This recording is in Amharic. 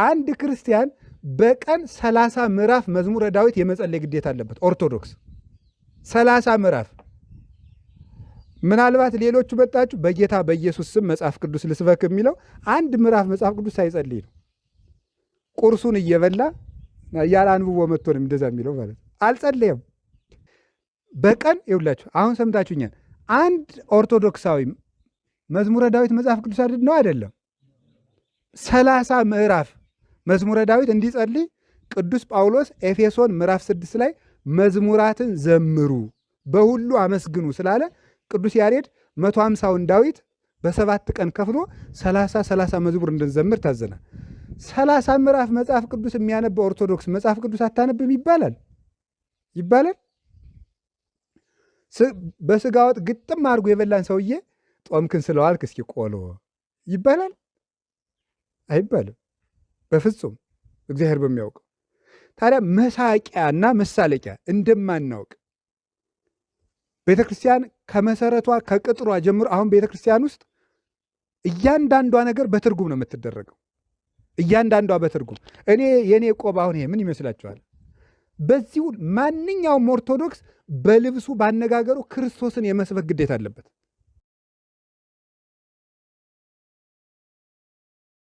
አንድ ክርስቲያን በቀን 30 ምዕራፍ መዝሙረ ዳዊት የመጸለይ ግዴታ አለበት። ኦርቶዶክስ 30 ምዕራፍ። ምናልባት ሌሎቹ መጣችሁ በጌታ በኢየሱስ ስም መጽሐፍ ቅዱስ ልስበክ የሚለው አንድ ምዕራፍ መጽሐፍ ቅዱስ ሳይጸልይ ነው። ቁርሱን እየበላ ያለ አንብቦ መጥቶ ነው እንደዛ የሚለው ማለት አልጸለየም። በቀን ይውላችሁ አሁን ሰምታችሁኛል። አንድ ኦርቶዶክሳዊ መዝሙረ ዳዊት መጽሐፍ ቅዱስ ነው አይደለም 30 ምዕራፍ መዝሙረ ዳዊት እንዲጸልይ ቅዱስ ጳውሎስ ኤፌሶን ምዕራፍ 6 ላይ መዝሙራትን ዘምሩ በሁሉ አመስግኑ ስላለ ቅዱስ ያሬድ 150ውን ዳዊት በ7 ቀን ከፍሎ 30 መዝሙር እንድንዘምር ታዘናል። 30 ምዕራፍ መጽሐፍ ቅዱስ የሚያነበው ኦርቶዶክስ መጽሐፍ ቅዱስ አታነብም ይባላል? በስጋ ወጥ ግጥም አድርጎ የበላን ሰውዬ ጦምክን ስለዋልክ እስኪ ቆሎ ይባላል? አይባልም በፍጹም እግዚአብሔር በሚያውቀው። ታዲያ መሳቂያና መሳለቂያ እንደማናውቅ ቤተክርስቲያን ከመሰረቷ ከቅጥሯ ጀምሮ አሁን ቤተክርስቲያን ውስጥ እያንዳንዷ ነገር በትርጉም ነው የምትደረገው። እያንዳንዷ በትርጉም የኔ ቆብ አሁን ይሄ ምን ይመስላችኋል? በዚሁ ማንኛውም ኦርቶዶክስ በልብሱ ባነጋገሩ ክርስቶስን የመስበክ ግዴታ አለበት።